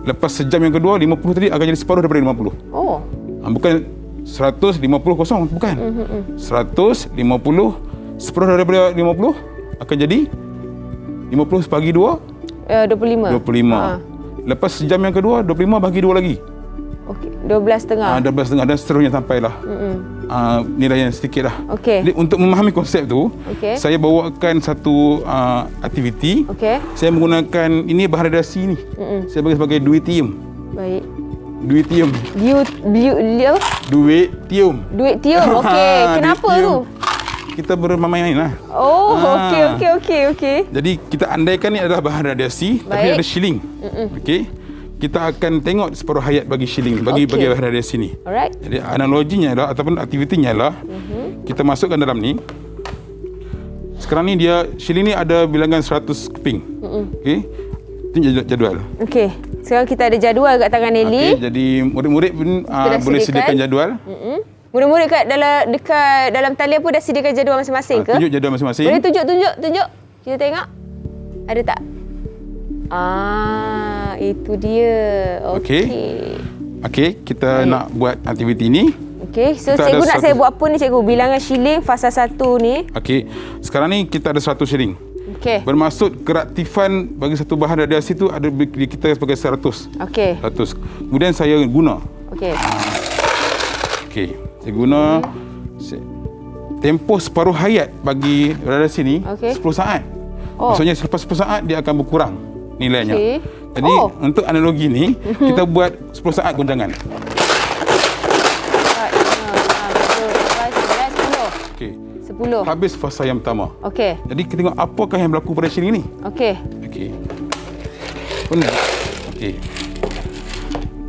Lepas sejam yang kedua 50 tadi akan jadi separuh daripada 50. Oh. Bukan 150 kosong, bukan. 150 separuh daripada 50 akan jadi 50 bagi 2 25. 25. Lepas sejam yang kedua 25 bagi 2 lagi. Okey. 12.5. 12.5 dan seterusnya sampailah nilai yang sedikit lah. Okey. Jadi untuk memahami konsep tu, saya bawakan satu aktiviti. Okey. Saya menggunakan ini bahan radiasi ni. Saya bagi sebagai duitium. Baik. Duitium. Duitium. Duit tium. Okey. Kenapa tu? Kita bermain-main lah. Oh, okey. Jadi kita andaikan ni adalah bahan radiasi, tapi ada shilling. Okey. Kita akan tengok separuh hayat bagi shilling, bagi bahan radiasi ni. Alright. Jadi analoginya adalah ataupun aktivitinya adalah kita masukkan dalam ni. Sekarang ni dia shilling ni ada bilangan 100 keping. Okey. Itu jadual. Okey. Sekarang kita ada jadual kat tangan Nelly. Okey, jadi murid-murid pun boleh sediakan jadual. Murid-murid dekat dalam talian pun dah sediakan jadual masing-masing ke? Tunjuk jadual masing-masing. Boleh tunjuk. Kita tengok. Ada tak? Itu dia. Okey, kita nak buat aktiviti ni. Okey, so cikgu nak saya buat apa ni cikgu? Bilangan shilling fasa 1 ni. Okey, sekarang ni kita ada 100 shilling. Okey. Bermaksud kereaktifan bagi satu bahan radiasi tu ada kita sebagai 100. Okey. 100. Kemudian saya guna. Okey. Saya guna tempoh separuh hayat bagi radiasi ni 10 saat. Maksudnya selepas 10 saat dia akan berkurang nilainya. Jadi untuk analogi ni kita buat 10 saat guncangan. 10. Habis fasa yang pertama. Okey. Jadi kita tengok apakah yang berlaku pada shilling ni. Okey.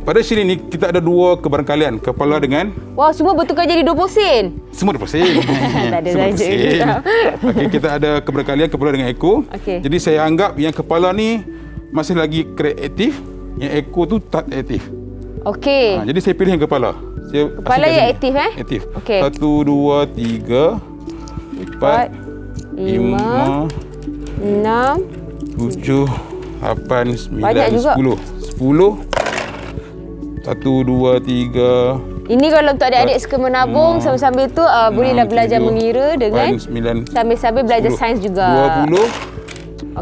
Pada shilling ni kita ada 2 kebarangkalian, kepala dengan semua bertukar jadi 20 sen. Semua 20 sen. Tak ada saja. Okey, kita ada kebarangkalian kepala dengan ekor. Jadi saya anggap yang kepala ni masih lagi kreatif, yang ekor tu tak aktif. Okey. Jadi saya pilih yang kepala. Kepala yang aktif Aktif. Okey. 1 2 3 4 5 6 7, 8, 9, Banyak juga. 10. 10. 1, 2, 3. Ini kalau untuk adik-adik suka menabung sambil-sambil tu bolehlah belajar 7, mengira dengan 9, sambil-sambil belajar 10. sains juga. 20.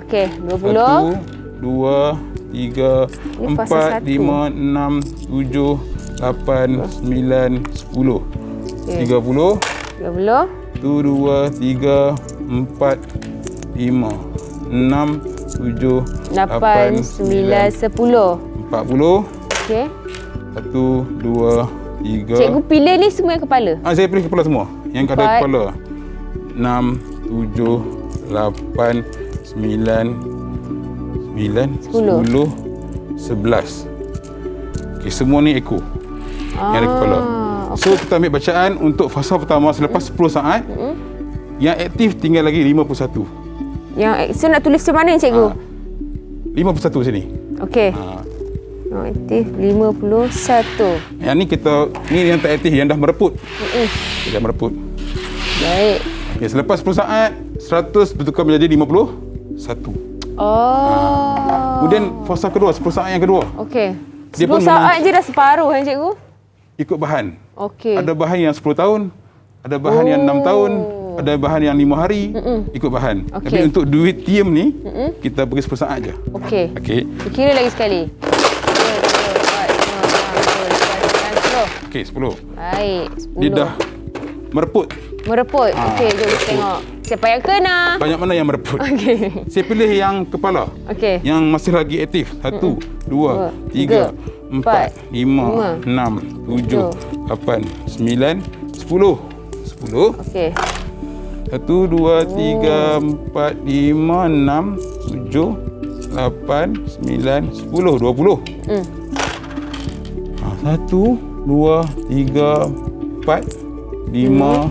Okey, 20. 1, 2, 3, Ini fasa 4, 1. 5, 6, 7, 8, 9, 10. 30. 30. 1, 2, 3, 4, 5, 6, 7, 8, 9, 10. 40. Okey. 1, 2, 3. Cikgu pilih ni semua yang kepala. Saya pilih kepala semua. Yang ada 4. kepala. 6, 7, 8, 9, 10, 11. Okey, semua ni ekor. Yang ada kepala. So, kita ambil bacaan untuk fasa pertama selepas 10 saat. Yang aktif tinggal lagi 51. So nak tulis macam mana ni cikgu? 51 sini. Okey. Yang aktif 51. Yang ni ni yang tak aktif, yang dah mereput. Dah mereput. Baik. Okay, selepas 10 saat, 100 bertukar menjadi 51. Kemudian fasa kedua, 10 saat yang kedua. Okey. Dia 10 pun saat je dah separuh kan cikgu? Ikut bahan. Okey. Ada bahan yang 10 tahun, ada bahan yang 6 tahun, ada bahan yang 5 hari, ikut bahan. Okey. Tapi untuk duit tiam ni, kita bagi 10 saat je. Okey. Okey. Kira lagi sekali. 10. Okey, 10. Baik, 10. Dia dah mereput. Mereput. Okey, jom kita tengok. Siapa yang kena? Banyak mana yang mereput? Okey. Saya pilih yang kepala. Okey. Yang masih lagi aktif. 1, 2, 3, 4, 5, 6, 7, 8, 9, 10. 10. Okey. 1, 2, 3, 4, 5, 6, 7, 8, 9, 10. 20. 1, 2, 3, 4, 5,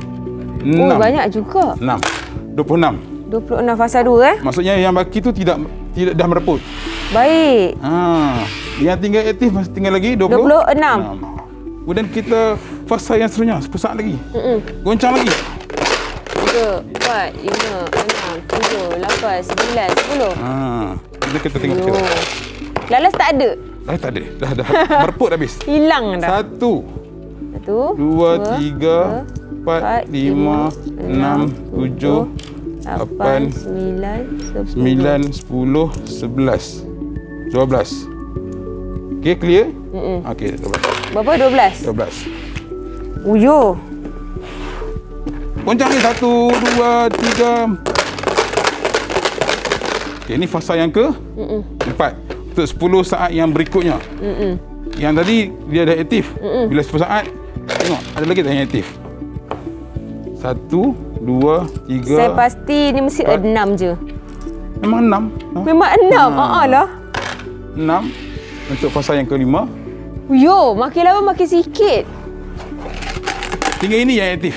6. Oh, banyak juga. 6. 26. 26 fasa 2 Maksudnya yang baki tu tidak dah mereput. Baik. Yang tinggal aktif masih tinggal lagi 26. Kemudian kita fasa yang seterusnya 10 saat lagi. Goncang lagi. 3, 4, 5, 6, 7, 8, 9, 10. Kita tengok kira. Lalas tak ada? Tak ada. Dah mereput habis. Hilang dah. 1, 2, 2, 3, 4, 5, 6, 7, 8, 9, 10, 11, 12. Okey, clear? Okey, 12. Berapa? 12? 12. Uyo. Goncang ni 1, 2, 3. Okey, ini fasa yang ke 4. Untuk 10 saat yang berikutnya. Yang tadi dia dah aktif. Bila 10 saat, tengok ada lagi tak yang aktif? 1, 2, 3. Saya pasti ni mesti 6 je. Memang 6. Memang 6. Lah. 6 untuk fasa yang kelima. Uyo, makin lama makin sikit. Tinggal ini yang aktif.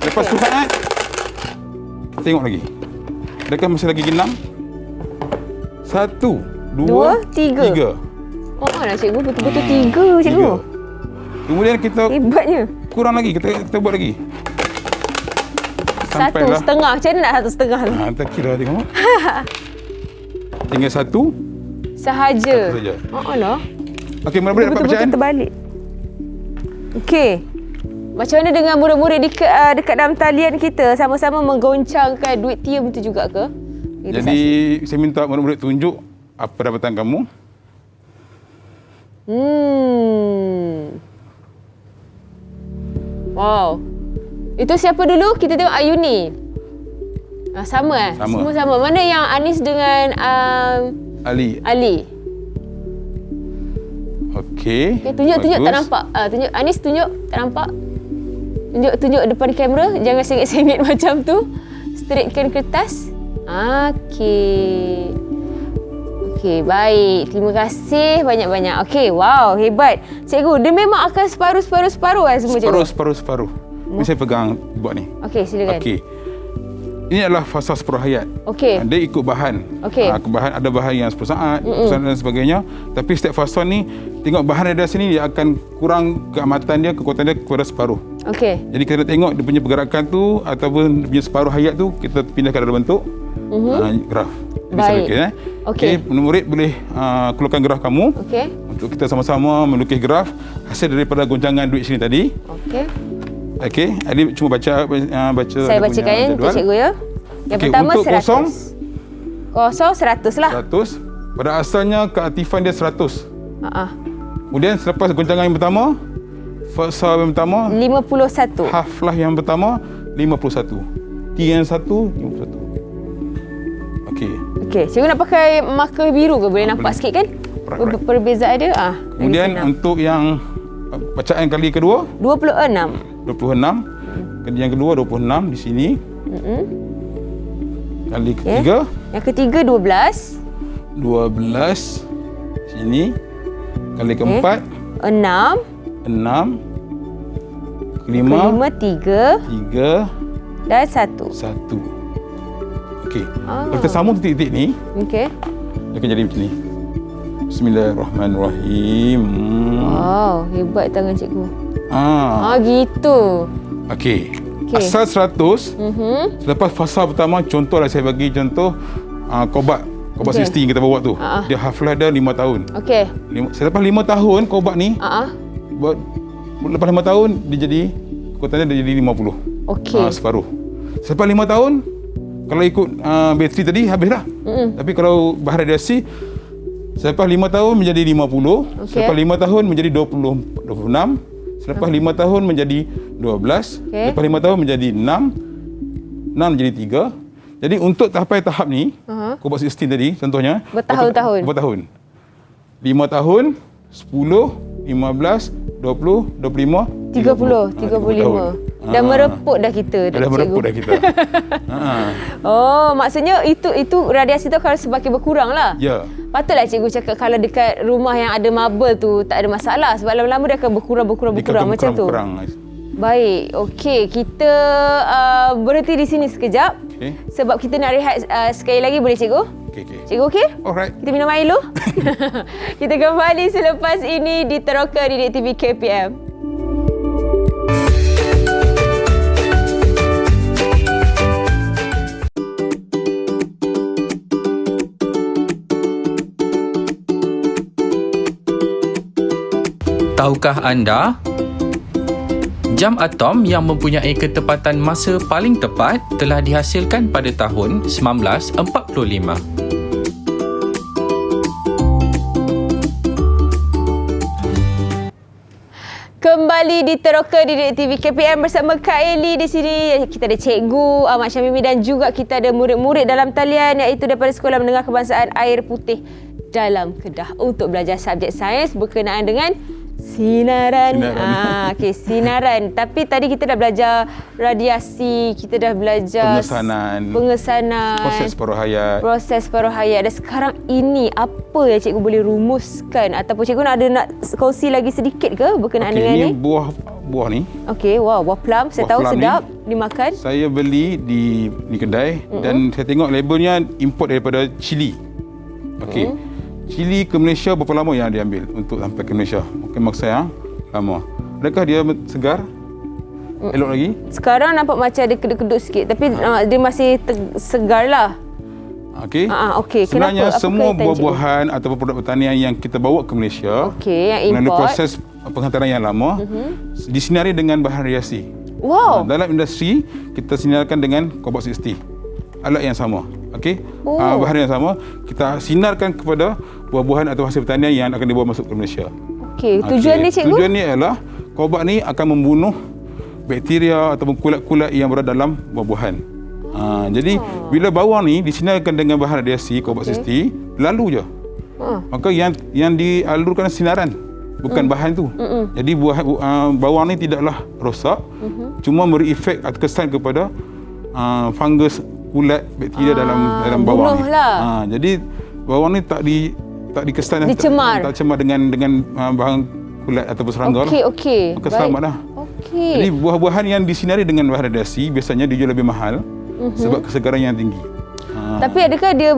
Lepas 10 saat, kita tengok lagi. Adakah masih lagi 6? 1, 2, 3. Lah cikgu, betul-betul 3 cikgu. Kemudian kita Hebatnya. kurang lagi, kita buat lagi. 1,5. Macam mana nak 1,5 tu? Tak kira tengok. Tinggal 1 Sahaja. saja. Lah. Okey, mula-mula dapat bacaan. Betul-betul terbalik. Okey. Macam mana dengan murid-murid dekat dalam talian kita sama-sama menggoncangkan duit tiam tu juga ke? Kita Jadi saya minta murid-murid tunjuk apa dapatan kamu. Wow. Itu siapa dulu? Kita tengok Ayuni. Sama. Semua sama. Mana yang Anis dengan Ali. Okey. Tunjuk tak nampak. Tunjuk Anis, tunjuk tak nampak. Tunjuk depan kamera, jangan sengit-sengit macam tu. Straightkan kertas. Okey. Okey, baik. Terima kasih banyak-banyak. Okey, wow, hebat. Cikgu, dia memang akan separuh-separuh kan semua cikgu? Separuh. Ini saya pegang buat ni. Okey, silakan. Okey. Ini adalah fasa separuh hayat. Okey. Dia ikut bahan. Okey. Ada bahan yang 10 saat, 10 saat dan sebagainya. Tapi setiap fasa ni, tengok bahan ada sini, dia akan kurang keamatan dia, kekuatan dia kepada separuh. Okey. Jadi kita tengok dia punya pergerakan tu ataupun dia punya separuh hayat tu, kita pindahkan dalam bentuk. graf. Baik. Okey. Okey. Murid boleh keluarkan graf kamu. Okey. Untuk kita sama-sama melukis graf hasil daripada goncangan duit sini tadi. Okey. Okey, Adik cuma baca Saya bacakan ya untuk cikgu ya. Yang pertama untuk 100. Kosong 100 lah. 100. Pada asalnya keaktifan dia 100. Kemudian selepas goncangan yang pertama, fasa yang pertama, 51. haflah yang pertama 51. Tiga yang satu 51. Okey. Okey, cikgu nak pakai marker biru ke? Boleh nampak boleh. sikit kan? Right. Perbezaan dia. Kemudian untuk yang bacaan kali kedua 26. 26. Kali yang kedua 26 di sini. Kali ketiga Yang ketiga 12. 12 sini. Kali keempat 6. 6. Kelima Kelima 3 3 dan 1. 1. Okey. Kalau kita sambung titik-titik ni, Okey. dia akan jadi macam ni. Bismillahirrahmanirrahim. Wow, hebat tangan cikgu. Ah. Gitu. Okey. Okey. Asal 100. Selepas fasa pertama, contohlah saya bagi contoh kobat Okey. 60 yang kita bawa tu. Dia haflah dia 5 tahun. Okey. Selepas 5 tahun kobat ni, lepas 5 tahun dia jadi kekuatannya dia jadi 50. Okey. Separuh. Selepas 5 tahun kalau ikut bateri tadi habis dah. Tapi kalau bahan radiasi selepas 5 tahun menjadi 50, Okey. selepas 5 tahun menjadi 26, selepas 5 tahun menjadi 12, Okey. lepas 5 tahun menjadi 6, 6 menjadi 3. Jadi untuk tahap ni, kobat 16 tadi contohnya Bertahun-tahun. bertahun. 5 tahun, 10, 15, 20, 25, 30, 35. Dah mereput dah kita. Dah mereput dah kita. Oh, maksudnya itu radiasi tu akan semakin berkurang lah. Ya. Patutlah cikgu cakap kalau dekat rumah yang ada marble tu tak ada masalah sebab lama-lama dia akan berkurang macam tu. Baik, okey. Kita berhenti di sini sekejap. Okey. Sebab kita nak rehat sekali lagi, boleh cikgu? Okey. Cikgu okey? Alright. Kita minum air dulu. Kita kembali selepas ini di Teroka Didik TV KPM. Tahukah anda, jam atom yang mempunyai ketepatan masa paling tepat telah dihasilkan pada tahun 1945. Kembali di Teroka Didik TV KPM bersama Kak Eli di sini. Kita ada Cikgu Ahmad Syamimi dan juga kita ada murid-murid dalam talian iaitu daripada Sekolah Menengah Kebangsaan Air Putih Dalam Kedah untuk belajar subjek sains berkenaan dengan sinaran. Okey, sinaran. Tapi tadi kita dah belajar radiasi, kita dah belajar pengesanan, proses paruh hayat. Dan sekarang ini apa yang cikgu boleh rumuskan ataupun cikgu nak kongsi lagi sedikit ke berkenaan dengan ini? ni? Buah ni. Okey, wow, buah plum. Saya tahu sedap dimakan. Saya beli di kedai dan saya tengok labelnya import daripada Chile. Okey. Chile ke Malaysia berapa lama yang dia ambil untuk sampai ke Malaysia? Mungkin maksud saya lama. Adakah dia segar? Elok lagi? Sekarang nampak macam ada kedut-kedut sikit tapi dia masih segar lah. Okey. Okey. Sebenarnya Kenapa? semua buah-buahan ataupun produk pertanian yang kita bawa ke Malaysia, yang melalui import, proses penghantaran yang lama, disinari dengan bahan radiasi. Wow. Dalam industri, kita sinarkan dengan cobalt 60. Alat yang sama. Okey. Bahan yang sama, kita sinarkan kepada buah-buahan atau hasil pertanian yang akan dibawa masuk ke Malaysia. Okey. Tujuan ni cikgu? Tujuan ni adalah cobalt ni akan membunuh bakteria ataupun kulat-kulat yang berada dalam buah-buahan. Jadi bila bawang ni disinarkan dengan bahan radiasi cobalt 60, lalu je. Maka yang dialurkan sinaran, bukan bahan tu. Jadi bawang ni tidaklah rosak, cuma beri efek atau kesan kepada fungus, kulat, bakteria dalam bawang ni. Jadi bawang ni tak dikesan, dicemar. tak cemar dengan bahan kulat ataupun serangga. Okey. Maka selamat dah. Jadi buah-buahan yang disinari dengan bahan radiasi biasanya dia jual lebih mahal sebab kesegaran yang tinggi. Tapi adakah dia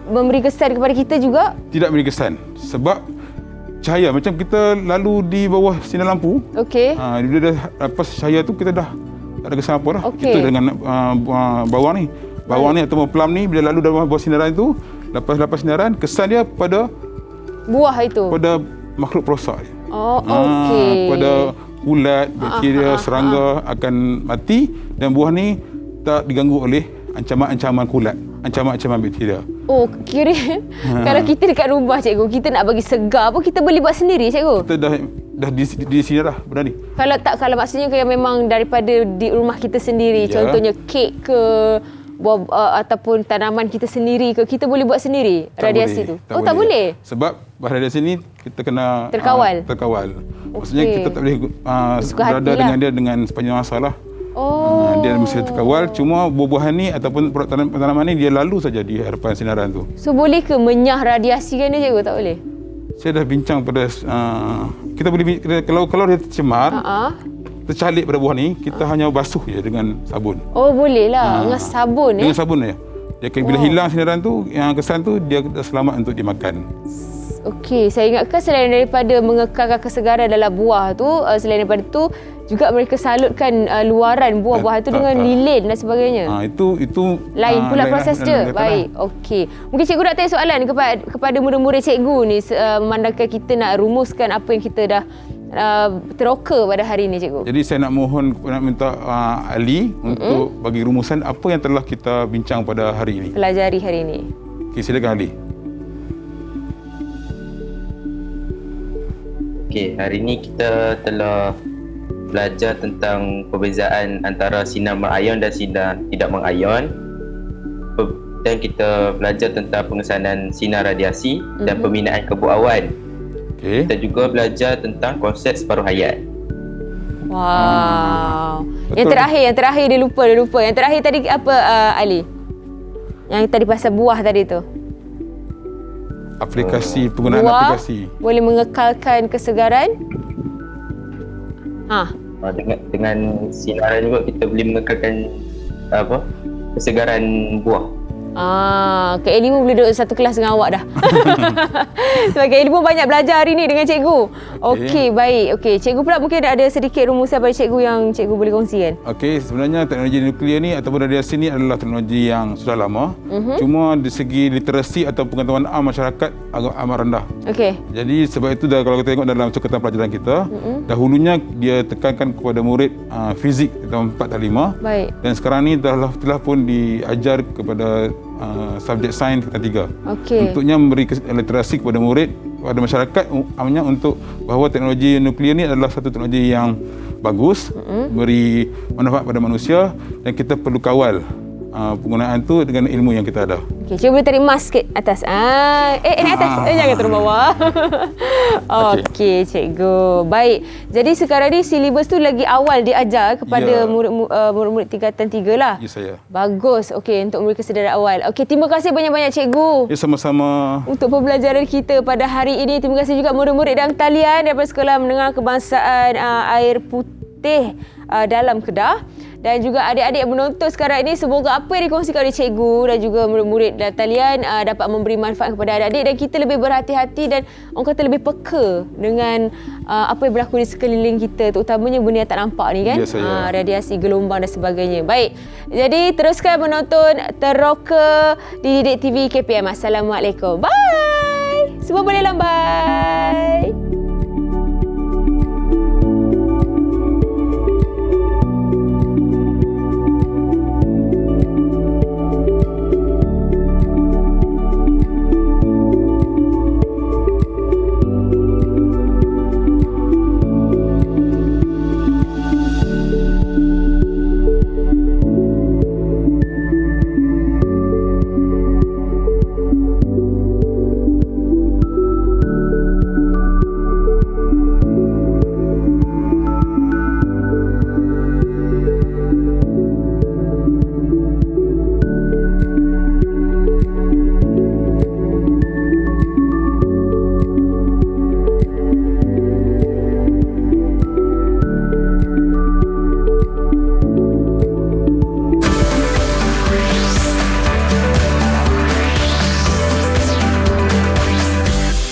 memberi kesan kepada kita juga? Tidak memberi kesan sebab cahaya macam kita lalu di bawah sinar lampu. Okey. Dia dah lepas cahaya tu kita dah tak ada kesan apa dah. Okey. Kita dengan bawang ni Bawang ni atau plum ni bila lalu dalam bawah sinaran tu, lepas sinaran, kesan dia pada Buah itu. makhluk perosak dia. Oh, okey. Pada ulat, bakteria, serangga akan mati dan buah ni tak diganggu oleh ancaman-ancaman kulat, ancaman-ancaman bakteria. Oh, kira kalau kita dekat rumah cikgu, kita nak bagi segar pun kita boleh buat sendiri cikgu. Kita dah di sini dah benda ni. Kalau maksudnya kalau memang daripada di rumah kita sendiri, Ya. contohnya kek ke buah ataupun tanaman kita sendiri ke, kita boleh buat sendiri Tak radiasi boleh. tu. Tak boleh. Sebab radiasi ni kita kena Terkawal. terkawal. Maksudnya Okey. kita tak boleh Suka hati berada lah. dengan dia dengan sepanjang masa lah. Oh. Dia mesti terkawal. Cuma buah-buahan ni ataupun produk tanaman ni dia lalu saja di hadapan sinaran tu. So boleh ke menyah radiasi kan dia cikgu? Tak boleh? Saya dah bincang pada kita boleh kalau dia tercemar, tercalik pada buah ni, kita hanya basuh je dengan sabun. Oh boleh lah. Dengan sabun Dengan sabun je. Dia akan bila hilang sinaran tu, yang kesan tu dia dah selamat untuk dimakan. Okey, saya ingatkan selain daripada mengekalkan kesegaran dalam buah tu, selain daripada tu juga mereka salutkan luaran buah-buah itu dengan lilin dan sebagainya. Itu Lain pula lain proses lah, dia. lain Baik. Okey. Mungkin cikgu nak tanya soalan kepada murid-murid cikgu ni memandangkan kita nak rumuskan apa yang kita dah teroka pada hari ini cikgu. Jadi saya nak minta Ali untuk bagi rumusan apa yang telah kita bincang pada hari ini. Pelajari hari ini. Okey, silakan Ali. Okey, hari ini kita telah belajar tentang perbezaan antara sinar mengayon dan sinar tidak mengayon. Dan kita belajar tentang pengesanan sinar radiasi dan pembinaan kebun awan. Okey. Kita juga belajar tentang konsep separuh hayat. Wow. Betul. Yang terakhir dia lupa. Yang terakhir tadi apa Ali? Yang tadi pasal buah tadi tu. Aplikasi, penggunaan Buah aplikasi. boleh mengekalkan kesegaran. Dengan sinaran juga kita boleh mengekalkan kesegaran buah. Kak Eli pun boleh duduk satu kelas dengan awak dah. Sebab Kak Eli pun banyak belajar hari ni dengan cikgu. Okey, baik. Okey, cikgu pula mungkin ada sedikit rumusan pada cikgu yang cikgu boleh kongsikan. Okey, sebenarnya teknologi nuklear ni ataupun radiasi ni adalah teknologi yang sudah lama. Cuma di segi literasi atau pengetahuan masyarakat agak amat rendah. Okey. Jadi sebab itu kalau kita tengok dalam cakupan pelajaran kita, dahulunya dia tekankan kepada murid fizik tahun 4 dan 5. Baik. Dan sekarang ni telah pun diajar kepada subjek sains tingkatan 3. Okey. Untuknya memberi literasi kepada murid, kepada masyarakat umumnya untuk bahawa teknologi nuklear ni adalah satu teknologi yang bagus, beri manfaat pada manusia dan kita perlu kawal penggunaan tu dengan ilmu yang kita ada. Okey, cikgu boleh tarik mas sikit atas. Ini atas. Jangan turun bawah. Okey, cikgu. Baik. Jadi sekarang ni silibus tu lagi awal diajar kepada murid-murid tingkatan 3 lah. Ya, saya. Bagus. Okey, untuk memberi kesedaran awal. Okey, terima kasih banyak-banyak cikgu. Ya, sama-sama. Untuk pembelajaran kita pada hari ini. Terima kasih juga murid-murid dalam talian daripada Sekolah Menengah Kebangsaan Air Putih dalam Kedah. Dan juga adik-adik yang menonton sekarang ini, semoga apa yang dikongsikan oleh cikgu dan juga murid-murid dalam talian dapat memberi manfaat kepada adik-adik dan kita lebih berhati-hati dan orang kata lebih peka dengan apa yang berlaku di sekeliling kita, terutamanya benda yang tak nampak ni kan. Ya, saya. Radiasi, gelombang dan sebagainya. Baik, jadi teruskan menonton Teroka di Didik TV KPM. Assalamualaikum. Bye. Semua boleh lambai.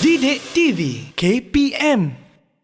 Didik TV KPM